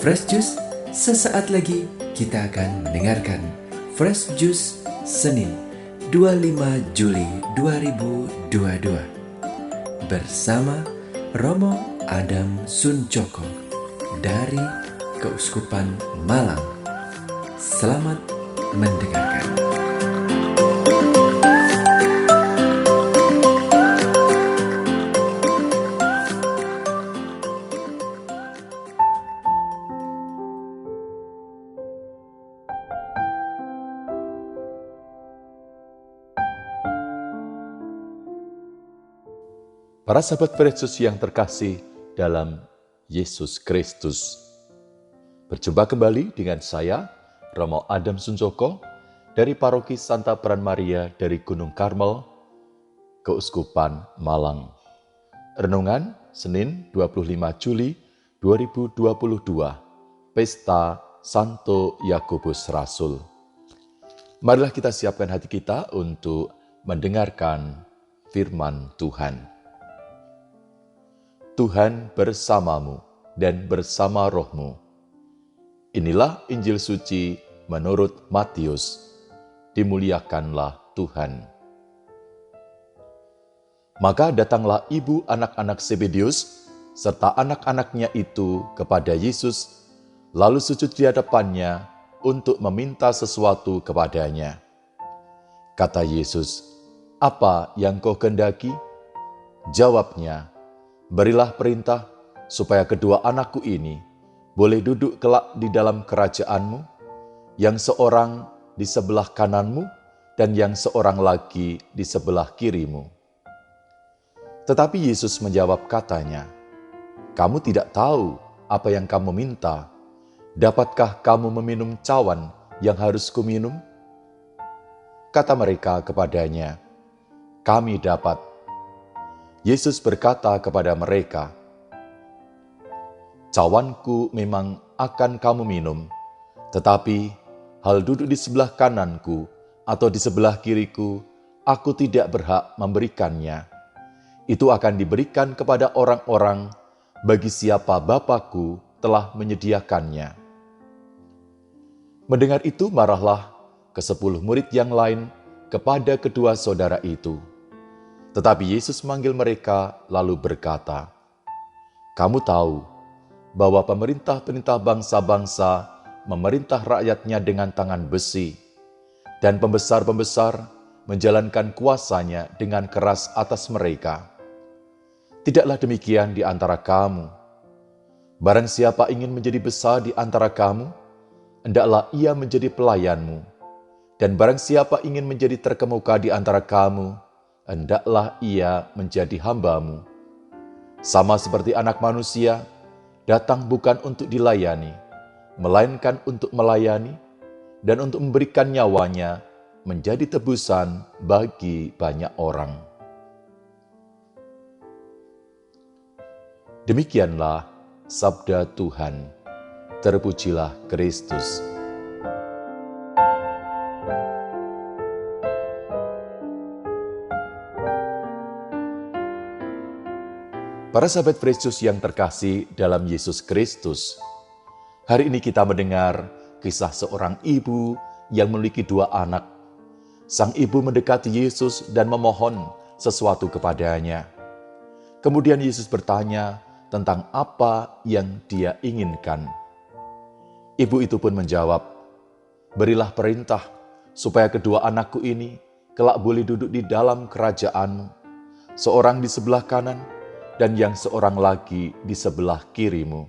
Fresh Juice, sesaat lagi kita akan mendengarkan Fresh Juice Senin 25 Juli 2022 bersama Romo Adam Suncoko dari Keuskupan Malang. Selamat mendengarkan. Para sahabat Yesus yang terkasih dalam Yesus Kristus. Berjumpa kembali dengan saya, Romo Adam Suncoko, dari Paroki Santa Peran Maria dari Gunung Karmel, Keuskupan Malang. Renungan Senin 25 Juli 2022, Pesta Santo Yakobus Rasul. Marilah kita siapkan hati kita untuk mendengarkan firman Tuhan. Tuhan bersamamu dan bersama rohmu. Inilah Injil suci menurut Matius. Dimuliakanlah Tuhan. Maka datanglah ibu anak-anak Zebedeus serta anak-anaknya itu kepada Yesus, lalu sujud di hadapannya untuk meminta sesuatu kepadanya. Kata Yesus, "Apa yang kau kehendaki?" Jawabnya, "Berilah perintah supaya kedua anakku ini boleh duduk kelak di dalam kerajaanmu, yang seorang di sebelah kananmu dan yang seorang lagi di sebelah kirimu." Tetapi Yesus menjawab katanya, "Kamu tidak tahu apa yang kamu minta. Dapatkah kamu meminum cawan yang harus kuminum?" Kata mereka kepadanya, "Kami dapat." Yesus berkata kepada mereka, "Cawanku memang akan kamu minum, tetapi hal duduk di sebelah kananku atau di sebelah kiriku, aku tidak berhak memberikannya. Itu akan diberikan kepada orang-orang bagi siapa Bapa-Ku telah menyediakannya." Mendengar itu marahlah ke-10 murid yang lain kepada kedua saudara itu. Tetapi Yesus memanggil mereka lalu berkata, "Kamu tahu bahwa pemerintah-pemerintah bangsa-bangsa memerintah rakyatnya dengan tangan besi, dan pembesar-pembesar menjalankan kuasanya dengan keras atas mereka. Tidaklah demikian di antara kamu. Barang siapa ingin menjadi besar di antara kamu, hendaklah ia menjadi pelayanmu. Dan barang siapa ingin menjadi terkemuka di antara kamu, hendaklah ia menjadi hambamu. Sama seperti Anak Manusia, datang bukan untuk dilayani, melainkan untuk melayani dan untuk memberikan nyawanya menjadi tebusan bagi banyak orang." Demikianlah sabda Tuhan. Terpujilah Kristus. Para sahabat Yesus yang terkasih dalam Yesus Kristus, hari ini kita mendengar kisah seorang ibu yang memiliki 2 anak. Sang ibu mendekati Yesus dan memohon sesuatu kepadanya. Kemudian Yesus bertanya tentang apa yang dia inginkan. Ibu itu pun menjawab, "Berilah perintah supaya kedua anakku ini kelak boleh duduk di dalam kerajaan-Mu, seorang di sebelah kanan dan yang seorang lagi di sebelah kirimu."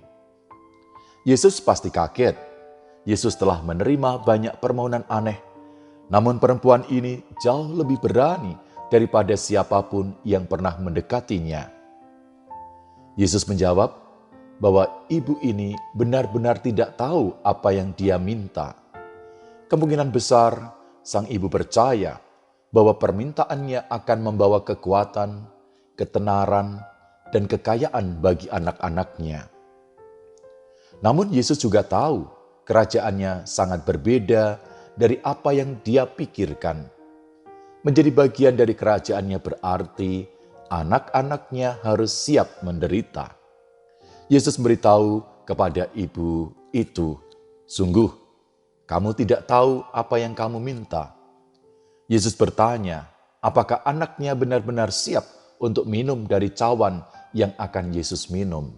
Yesus pasti kaget. Yesus telah menerima banyak permohonan aneh, namun perempuan ini jauh lebih berani daripada siapapun yang pernah mendekatinya. Yesus menjawab bahwa ibu ini benar-benar tidak tahu apa yang dia minta. Kemungkinan besar sang ibu percaya bahwa permintaannya akan membawa kekuatan, ketenaran, dan kekayaan bagi anak-anaknya. Namun Yesus juga tahu kerajaannya sangat berbeda dari apa yang dia pikirkan. Menjadi bagian dari kerajaannya berarti anak-anaknya harus siap menderita. Yesus memberitahu kepada ibu itu, sungguh, kamu tidak tahu apa yang kamu minta. Yesus bertanya, apakah anaknya benar-benar siap untuk minum dari cawan yang akan Yesus minum?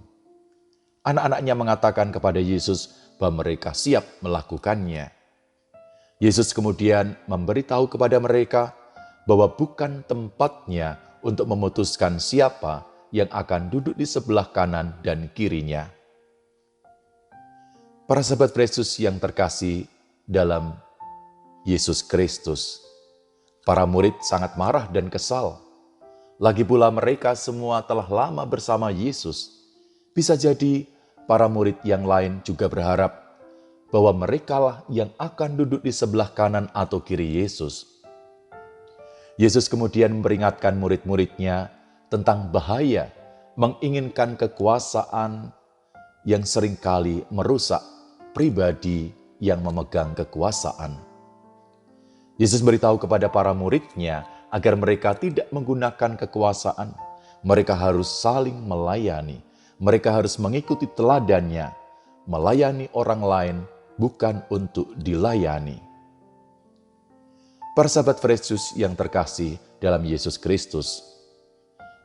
Anak-anaknya mengatakan kepada Yesus bahwa mereka siap melakukannya. Yesus kemudian memberitahu kepada mereka bahwa bukan tempatnya untuk memutuskan siapa yang akan duduk di sebelah kanan dan kirinya. Para sahabat Yesus yang terkasih dalam Yesus Kristus, para murid sangat marah dan kesal. Lagi pula mereka semua telah lama bersama Yesus. Bisa jadi para murid yang lain juga berharap bahwa merekalah yang akan duduk di sebelah kanan atau kiri Yesus. Yesus kemudian memperingatkan murid-muridnya tentang bahaya menginginkan kekuasaan yang seringkali merusak pribadi yang memegang kekuasaan. Yesus beritahu kepada para muridnya agar mereka tidak menggunakan kekuasaan. Mereka harus saling melayani. Mereka harus mengikuti teladannya, melayani orang lain bukan untuk dilayani. Para sahabat Yesus yang terkasih dalam Yesus Kristus,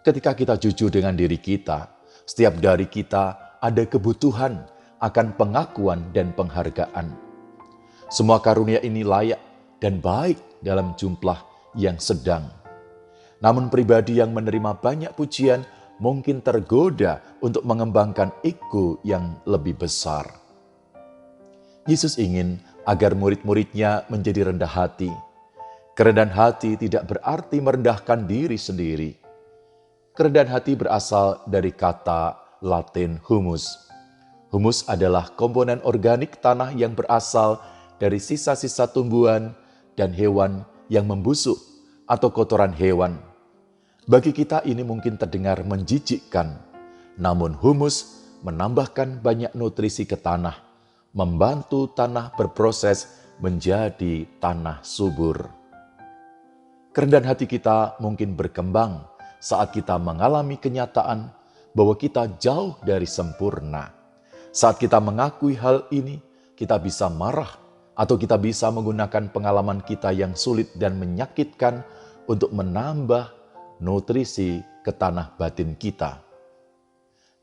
ketika kita jujur dengan diri kita, setiap dari kita ada kebutuhan akan pengakuan dan penghargaan. Semua karunia ini layak dan baik dalam jumlah yang sedang. Namun pribadi yang menerima banyak pujian mungkin tergoda untuk mengembangkan ego yang lebih besar. Yesus ingin agar murid-muridnya menjadi rendah hati. Kerendahan hati tidak berarti merendahkan diri sendiri. Kerendahan hati berasal dari kata Latin humus. Humus adalah komponen organik tanah yang berasal dari sisa-sisa tumbuhan dan hewan yang membusuk atau kotoran hewan. Bagi kita ini mungkin terdengar menjijikkan, namun humus menambahkan banyak nutrisi ke tanah, membantu tanah berproses menjadi tanah subur. Kerendahan hati kita mungkin berkembang saat kita mengalami kenyataan bahwa kita jauh dari sempurna. Saat kita mengakui hal ini, kita bisa marah atau kita bisa menggunakan pengalaman kita yang sulit dan menyakitkan untuk menambah nutrisi ke tanah batin kita.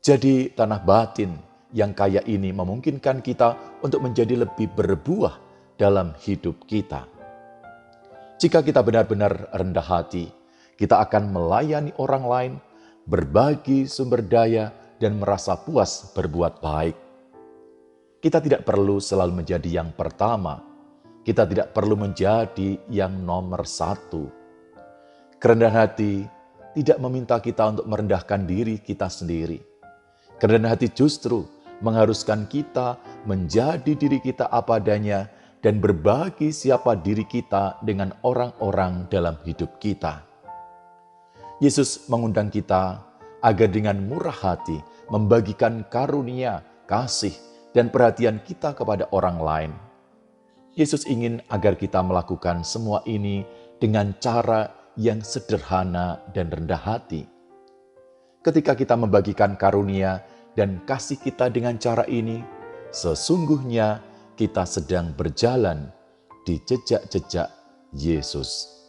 Jadi tanah batin yang kaya ini memungkinkan kita untuk menjadi lebih berbuah dalam hidup kita. Jika kita benar-benar rendah hati, kita akan melayani orang lain, berbagi sumber daya, dan merasa puas berbuat baik. Kita tidak perlu selalu menjadi yang pertama. Kita tidak perlu menjadi yang nomor satu. Kerendahan hati tidak meminta kita untuk merendahkan diri kita sendiri. Kerendahan hati justru mengharuskan kita menjadi diri kita apa adanya dan berbagi siapa diri kita dengan orang-orang dalam hidup kita. Yesus mengundang kita agar dengan murah hati membagikan karunia, kasih, dan perhatian kita kepada orang lain. Yesus ingin agar kita melakukan semua ini dengan cara yang sederhana dan rendah hati. Ketika kita membagikan karunia dan kasih kita dengan cara ini, sesungguhnya kita sedang berjalan di jejak-jejak Yesus.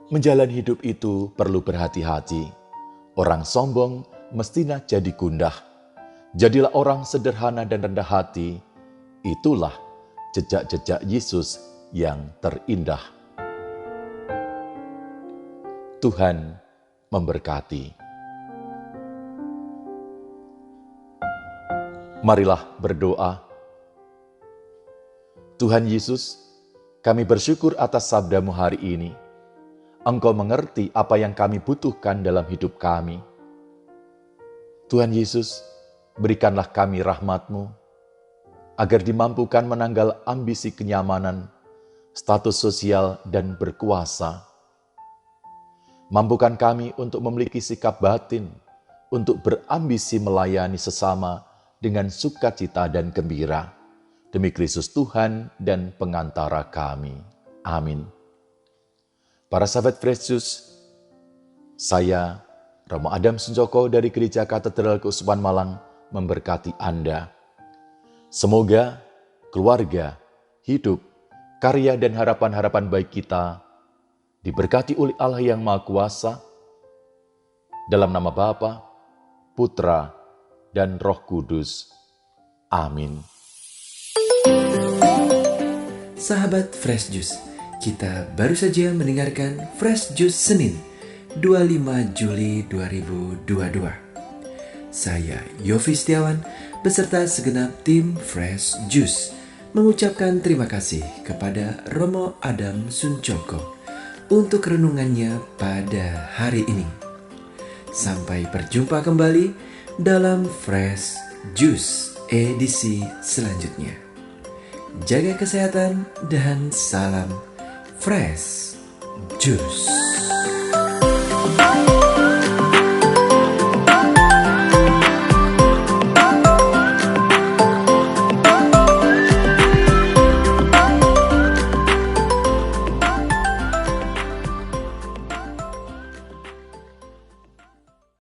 Menjalani hidup itu perlu berhati-hati. Orang sombong mestinya jadi gundah. Jadilah orang sederhana dan rendah hati. Itulah jejak-jejak Yesus yang terindah. Tuhan memberkati. Marilah berdoa. Tuhan Yesus, kami bersyukur atas sabda-Mu hari ini. Engkau mengerti apa yang kami butuhkan dalam hidup kami. Tuhan Yesus, berikanlah kami rahmat-Mu, agar dimampukan menanggal ambisi kenyamanan, status sosial, dan berkuasa. Mampukan kami untuk memiliki sikap batin, untuk berambisi melayani sesama dengan sukacita dan gembira. Demi Kristus Tuhan dan pengantara kami. Amin. Para sahabat Yesus, saya, Romo Adam Sunjoko dari Gereja Katedral Keuskupan Malang, memberkati Anda. Semoga keluarga, hidup, karya dan harapan-harapan baik kita diberkati oleh Allah yang Maha Kuasa, dalam nama Bapa, Putra, dan Roh Kudus. Amin. Sahabat Fresh Juice, kita baru saja mendengarkan Fresh Juice Senin 25 Juli 2022. Saya Yofi Setiawan beserta segenap tim Fresh Juice mengucapkan terima kasih kepada Romo Adam Suncoko untuk renungannya pada hari ini. Sampai berjumpa kembali dalam Fresh Juice edisi selanjutnya. Jaga kesehatan dan salam Fresh Juice.